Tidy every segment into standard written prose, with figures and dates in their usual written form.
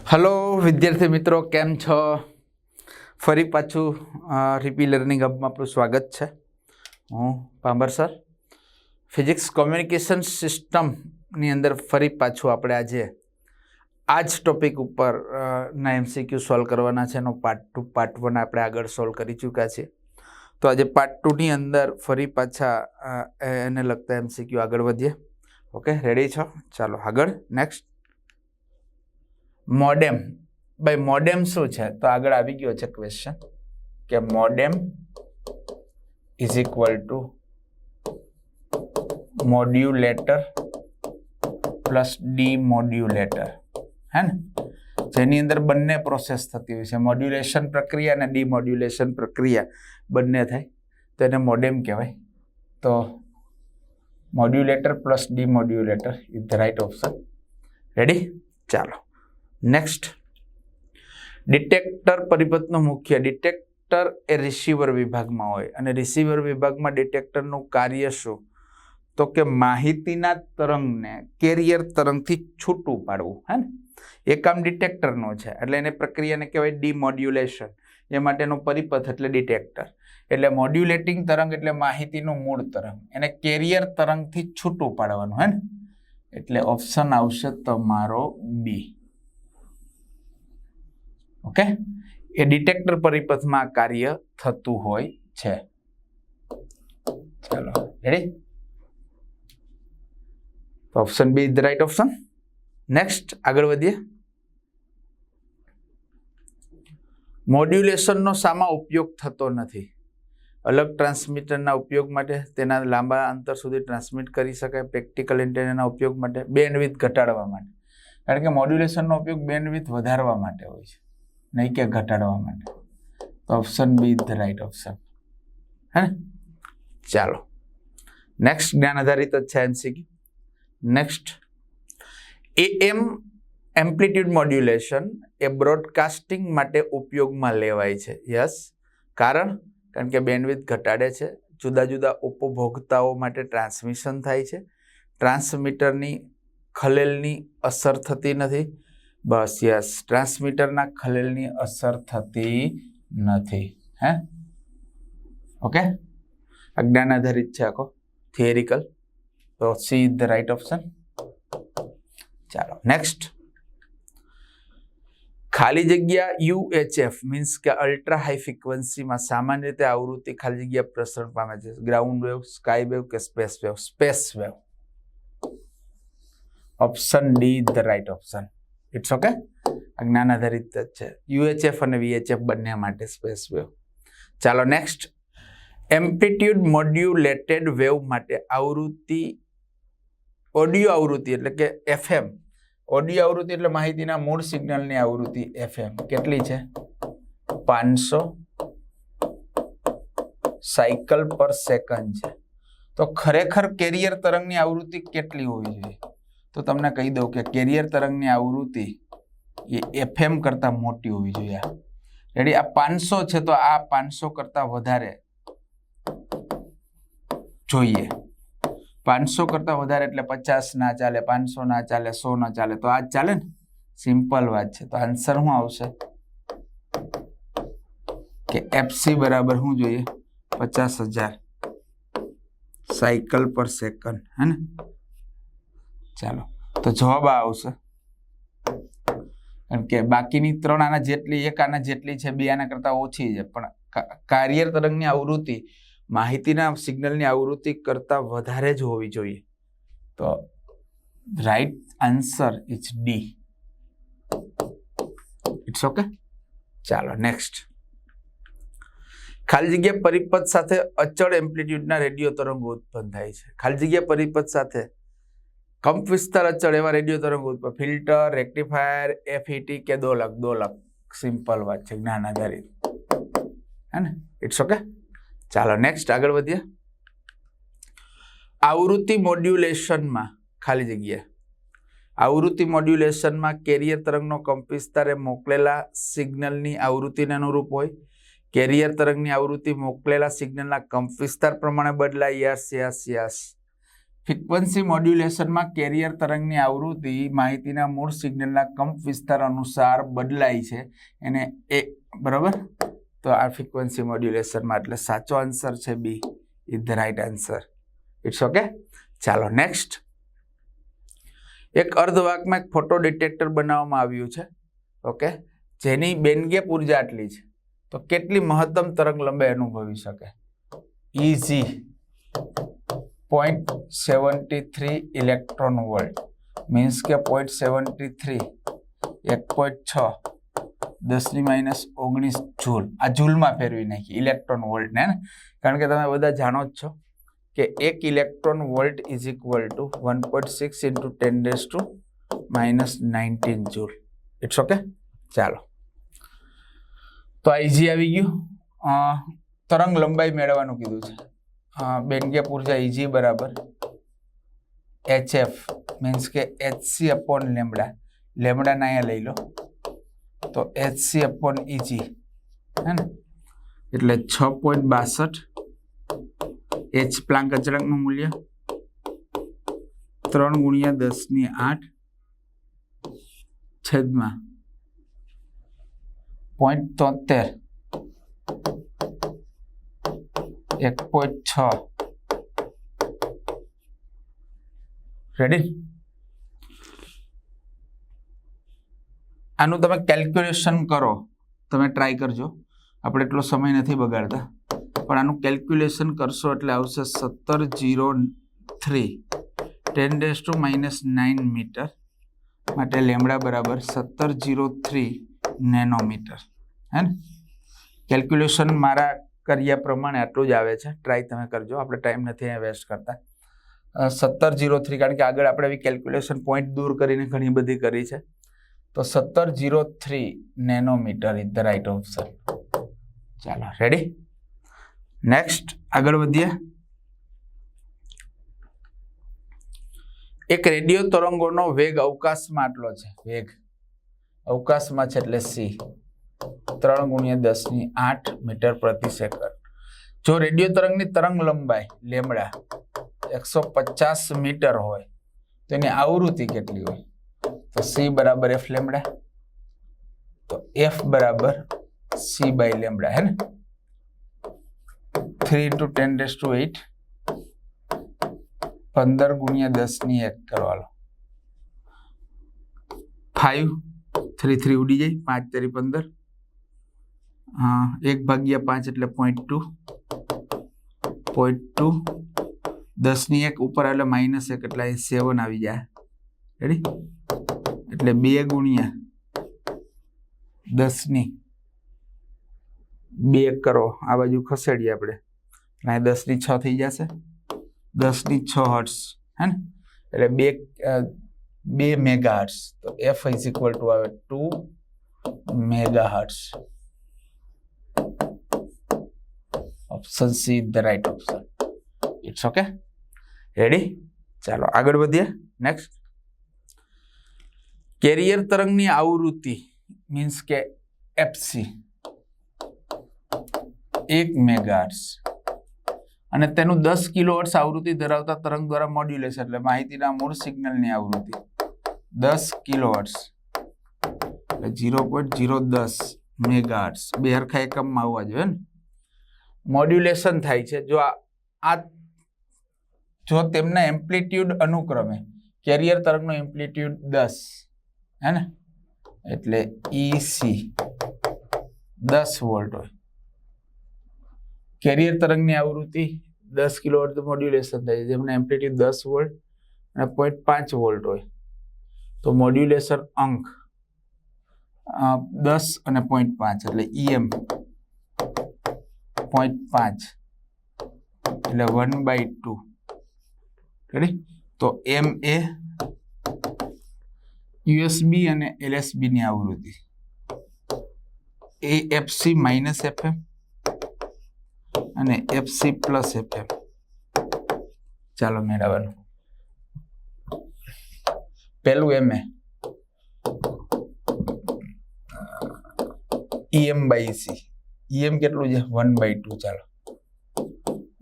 Hello વિદ્યાર્થી મિત્રો, કેમ છો? ફરી પાછું રીપી લર્નિંગ હબમાં આપણું સ્વાગત છે. હું પાંબર સર. ફિઝિક્સ કોમ્યુનિકેશન સિસ્ટમની અંદર ફરી પાછું આપણે આજે આ જ ટોપિક ઉપર ના એમસીક્યુ સોલ્વ કરવાના છે. એનો પાર્ટ 2 પાર્ટ 1 આપણે આગળ સોલ્વ કરી ચૂક્યા છીએ. તો આજે પાર્ટ 2 ની અંદર ફરી પાછા એને લગતા એમસીક્યુ આગળ વધીએ. ઓકે, રેડી છો? ચાલો આગળ. Next, modem. ભાઈ મોડેમ શું છે? તો આગળ આવી ગયો છે ક્વેશ્ચન કે modem is equal to modulator plus demodulator, હે ને? જેની અંદર બંને પ્રોસેસ થતી હોય છે, મોડ્યુલેશન પ્રક્રિયા અને ડીમોડ્યુલેશન પ્રક્રિયા બંને થાય, તો એને મોડેમ કહેવાય. તો modulator plus demodulator is the right option. Ready? ચાલો નેક્સ્ટ, ડિટેક્ટર પરિપથનો મુખ્ય. ડિટેક્ટર એ રિસીવર વિભાગમાં હોય અને રિસીવર વિભાગમાં ડિટેક્ટરનું કાર્ય શું? તો કે માહિતીના તરંગને કેરિયર તરંગથી છૂટું પાડવું, હે ને? એ કામ ડિટેક્ટરનું છે, એટલે એને પ્રક્રિયાને કહેવાય ડીમોડ્યુલેશન. એ માટેનો પરિપથ એટલે ડિટેક્ટર. એટલે મોડ્યુલેટિંગ તરંગ એટલે માહિતીનું મૂળ તરંગ, એને કેરિયર તરંગથી છૂટું પાડવાનું, હે ને? એટલે ઓપ્શન આવશે તમારો બી. ઓકે, એ ડિટેક્ટર પરિપથમાં કાર્ય થતું હોય છે. ચાલો ready? Option B is the right option. Next આગળ વધીએ. મોડ્યુલેશનનો શામાં ઉપયોગ થતો નથી? અલગ ટ્રાન્સમીટરના ઉપયોગ માટે, તેના લાંબા અંતર સુધી ટ્રાન્સમિટ કરી શકાય, પ્રેક્ટિકલ એન્ટેનાના ઉપયોગ માટે, બેન્ડવિડ્થ ઘટાડવા માટે. કારણ કે મોડ્યુલેશનનો ઉપયોગ બેન્ડવિડ્થ વધારવા માટે હોય છે, નહીં કે ઘટાડવા માટે. તો option B is the right option, હે ને? ચાલો નેક્સ્ટ, જ્ઞાન આધારિત જ છે MCQ. Next, AM amplitude modulation એ બ્રોડકાસ્ટિંગ માટે ઉપયોગમાં લેવાય છે. યસ, કારણ કે બેન્ડવિડ્થ ઘટાડે છે, જુદા જુદા ઉપભોક્તાઓ માટે ટ્રાન્સમિશન થાય છે, ટ્રાન્સમીટરની ખલેલની અસર થતી નથી. બસ યસ, ટ્રાન્સમીટરના ખલેલની અસર થતી નથી. હે? ઓકે, અજ્ઞાન આધારિત છે આખો, થિયરિકલ. તો C is the right option. ચાલો નેક્સ્ટ, ખાલી જગ્યા યુએચએફ મીન્સ કે અલ્ટ્રા હાઈ ફ્રીક્વન્સીમાં સામાન્ય રીતે આવૃત્તિ ખાલી જગ્યા પ્રસરણ પામે છે. ગ્રાઉન્ડ વેવ, સ્કાય વેવ કે space wave? Space wave. Option D the right option. It's okay, જ્ઞાન આધારિત જ છે. યુએચએફ અને વીએચએફ બંને માટે સ્પેસ વેવ. ચાલો નેક્સ્ટ, એમ્પ્લિટ્યુડ મોડ્યુલેટેડ વેવ માટે આવૃત્તિ, ઓડિયો આવૃત્તિ એટલે કે એફએમ. ઓડિયો આવૃત્તિ એટલે માહિતીના મૂળ સિગ્નલની આવૃત્તિ એફએમ કેટલી છે? 500 સાયકલ પર સેકન્ડ છે. તો ખરેખર કેરિયર તરંગની આવૃત્તિ કેટલી હોવી જોઈએ? તો તમને કહી દઉં કે કેરિયર તરંગની આવૃત્તિ એ એફએમ કરતા મોટી હોવી જોઈએ. રેડી? આ 500 છે, તો આ 500 કરતા વધારે જોઈએ. 500 કરતા વધારે એટલે 50 ના ચાલે, 500 ના ચાલે, 100 ના ચાલે, તો આ ચાલે ને? સિમ્પલ વાત છે. તો આન્સર શું આવશે કે એફસી બરાબર શું જોઈએ? 50,000 સાયકલ પર સેકન્ડ, હે ને? ચાલો, તો જવાબ આવશે. કારણ કે બાકીની 3 આના જેટલી, 1 આના જેટલી છે, 2 આના કરતા ઓછી છે, પણ કાર્યર તરંગની આવૃત્તિ માહિતીના સિગ્નલની આવૃત્તિ કરતા વધારે જ હોવી જોઈએ. તો right answer is D. It's okay. ચાલો નેક્સ્ટ, ખાલી જગ્યા પરિપથ સાથે અચળ એમ્પ્લિટ્યુડના રેડિયો તરંગો ઉત્પન્ન થાય છે. ખાલી જગ્યા પરિપથ સાથે કંપ વિસ્તાર અચળ એવા રેડિયો તરંગો ઉત્પન્ન, ફિલ્ટર, રેક્ટિફાયર, એફઈટી કે દોલક? દોલક. સિમ્પલ વાત છે, જ્ઞાન આધારિત, હે ને? It's okay. ચાલો નેક્સ્ટ આગળ વધીએ. આવૃત્તિ મોડ્યુલેશનમાં ખાલી જગ્યા, આવૃત્તિ મોડ્યુલેશનમાં કેરિયર તરંગનો કંપ વિસ્તાર એ મોકલેલા સિગ્નલની આવૃત્તિને અનુરૂપ હોય. કેરિયર તરંગની આવૃત્તિ મોકલેલા સિગ્નલના કંપ વિસ્તાર પ્રમાણે બદલાય. Yes yes yes. ફ્રીક્વન્સી મોડ્યુલેશનમાં કેરિયર તરંગની આવૃત્તિ માહિતીના મૂળ સિગ્નલના કંપ વિસ્તાર અનુસાર બદલાય છે એને એ બરાબર. તો આ ફ્રીક્વન્સી મોડ્યુલેશનમાં એટલે સાચો આન્સર છે B is the right answer. It's okay. ચાલો નેક્સ્ટ. એક અર્ધવાહકમાં એક ફોટો ડિટેક્ટર બનાવવામાં આવ્યું છે. ઓકે, જેની બેન્ડ ગેપ ઉર્જા આટલી છે, તો કેટલી મહત્તમ તરંગ લંબાઈ અનુભવી શકે? ઇઝી 0.73 ઇલેક્ટ્રોન વોલ્ટ મીન્સ કે 0.73 1.6 10⁻⁹ જૂલ. આ જૂલમાં ફેરવી નાખી ઇલેક્ટ્રોન વોલ્ટ ને, કારણ કે તમે બધા જાણો જ છો કે 1 electron volt is equal to 1.6 × 10⁻⁹ joule. It's okay. ચાલો, તો આ ઇઝી આવી ગયું. તરંગ લંબાઈ મેળવવાનું કીધું છે. બેન્ડ ગેપ ઉર્જા ઇઝી બરાબર HF મીન્સ કે HC અપોન લેમ્બડા. લેમ્બડાને અહીંયા લઈ લો તો HC અપોન EG હે ને, એટલે 6.62 H પ્લાન્ક અચળાંકનું મૂલ્ય 3 × 10⁸ છેદમાં 0.73 1.6. રેડી? આનું તમે કેલ્ક્યુલેશન કરો, તમે ટ્રાય કરજો. આપણે એટલો સમય નથી બગાડતા, પણ આનું કેલ્ક્યુલેશન કરશો એટલે આવશે 1703 10⁻⁹ મીટર. માટે લેમ્બડા બરાબર 1703 નેનોમીટર. હે ને? કેલ્ક્યુલેશન મારા કર્યા પ્રમાણે આટલું જ આવે છે. ટ્રાય તમે કરજો, આપણે ટાઈમ નથી અહીંયા વેસ્ટ કરતા. 1703 કારણ કે આગળ આપણે એવી કેલ્ક્યુલેશન પોઈન્ટ દૂર કરીને ઘણી બધી કરી છે. તો 1703 nanometre is the right option. ચાલો રેડી? નેક્સ્ટ આગળ વધીએ. એક રેડિયો તરંગોનો વેગ અવકાશમાં આટલો છે. વેગ અવકાશમાં છે એટલે c 3 × 10⁸ મીટર પ્રતિ સેકન્ડ. જો રેડિયો તરંગની તરંગ લંબાઈ લેમ્બડા 150 મીટર હોય તો એની આવૃત્તિ કેટલી હોય? તો c બરાબર f લેમ્બડા. તો f બરાબર c બાય લેમ્બડા હે ને. 3 × 10⁸ 15 × 10⁻1 કરવાનો. 5 3 3 ઉડી જાય, 5 તેરી 15. 1/5 એટલે 0.2 10⁻1 ઉપર એટલે -1 એટલે 7 આવી જાય. રેડી? એટલે 2 × 10⁻2 કરો, આ બાજુ ખસેડીએ આપણે, અહીં 10⁶ થઈ જશે. 10⁶ હર્ટ્ઝ હે ને, એટલે 2 મેગાહર્ટ્ઝ. તો f ઇઝ ઇક્વલ ટુ આવે 2 megahertz. Option C is the right option. It's okay. Ready? ચાલો આગળ વધીએ. નેક્સ્ટ. કેરિયર તરંગની આવૃત્તિ મીન્સ કે fc 1 મેગાહર્ટ્ઝ અને તેનું 10 કિલોહર્ટ્ઝ આવૃત્તિ ધરાવતા તરંગ દ્વારા મોડ્યુલેશન એટલે માહિતીના મૂળ સિગ્નલની આવૃત્તિ 10 કિલોહર્ટ્ઝ એટલે 0.010 મેગાહર્ટ્ઝ. બે હરખા એકમમાં આવવા જોઈએ ને. મોડ્યુલેશન થાય છે જો તેમના એમ્પ્લિટ્યુડ અનુક્રમે કેરિયર તરંગનો એમ્પ્લિટ્યુડ 10 હે ને, એટલે EC 10 વોલ્ટ હોય. કેરિયર તરંગની આવૃત્તિ 10 કિલોહર્ટ્ઝ મોડ્યુલેશન થાય છે, જેમના એમ્પ્લિટ્યુડ 10 વોલ્ટ અને 0.5 વોલ્ટ હોય. તો મોડ્યુલેશન અંક 10 અને 0.5 એટલે EM 0.5 એટલે 1/2. રેડી? તો M એ USB અને LSB ની આવૃત્તિ, AFC -FM અને FC +FM. ચાલો મેળવવાનું. પેલું MA EM/EC. EM કેટલું છે? 1/2. ચાલો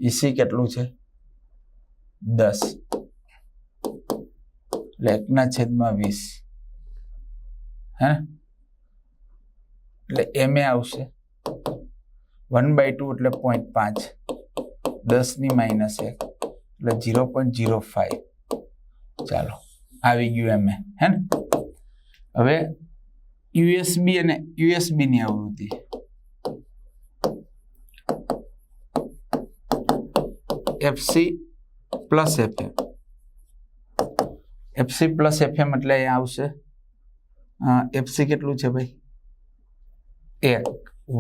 EC કેટલું છે? 10. એટલે 1/20 હે ને, એટલે MA આવશે 1/2 એટલે 0.5, 10⁻1 એટલે 0.05. ચાલો આવી ગયું MA હે ને. હવે USB અને USB ની આવૃત્તિ FC plus FM. FC plus FM એટલે અહીંયા આવશે FC કેટલું છે ભાઈ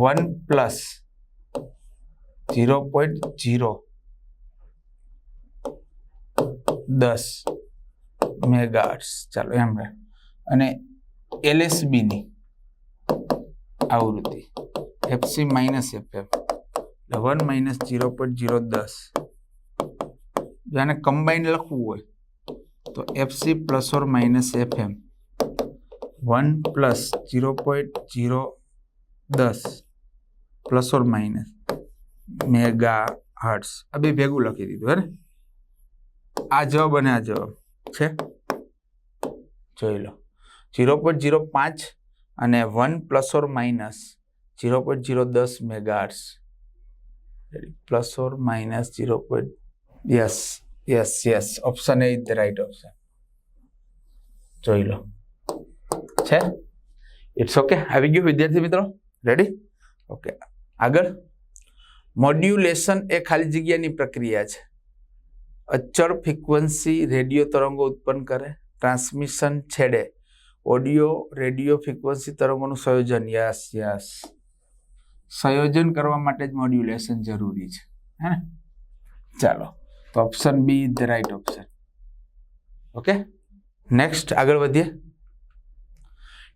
1 પ્લસ 0.010 મેગાહર્ટ્ઝ. ચાલો એમ રહે. અને LSB ની આવૃત્તિ FC માઇનસ FM એટલે 1 - 0.010. જો આને કમ્બાઈન લખવું હોય તો FC plus or minus FM 1 plus 0.010 plus or minus megahertz. આ બે ભેગું લખી દીધું હે ને. આ જવાબ અને આ જવાબ છે, જોઈ લો. 0.05 અને 1 plus or minus 0.010 megahertz plus or minus 0. Yes option A is the right option. જોઈ લો છે. It's okay. આવી ગયું વિદ્યાર્થી મિત્રો? રેડી? ઓકે. આગળ મોડ્યુલેશન એ ખાલી જગ્યાની પ્રક્રિયા છે. અચળ ફ્રીક્વન્સી રેડિયો તરંગો ઉત્પન્ન કરે. ટ્રાન્સમિશન છેડે ઓડિયો રેડિયો ફ્રીક્વન્સી તરંગોનું સંયોજન. યસ સંયોજન કરવા માટે જ મોડ્યુલેશન જરૂરી છે હે ને. ચાલો તો option B is the right option. Okay. Next આગળ વધીએ.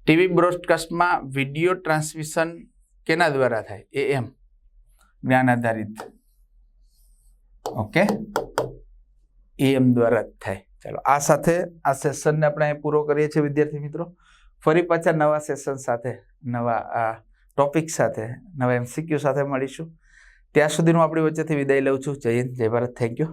ટીવી બ્રોડકાસ્ટમાં વિડિયો ટ્રાન્સમિશન કેના દ્વારા થાય? AM જ્ઞાન આધારિત. ઓકે, AM દ્વારા જ થાય. ચાલો આ સાથે આ સેશનને આપણે પૂરો કરીએ છીએ વિદ્યાર્થી મિત્રો. ફરી પાછા નવા સેશન સાથે, નવા આ ટોપિક સાથે, નવા MCQ સાથે મળીશું. ત્યાં સુધીનું આપણી વચ્ચેથી વિદાય લઉં છું. જય હિન્દ, જય ભારત. Thank you.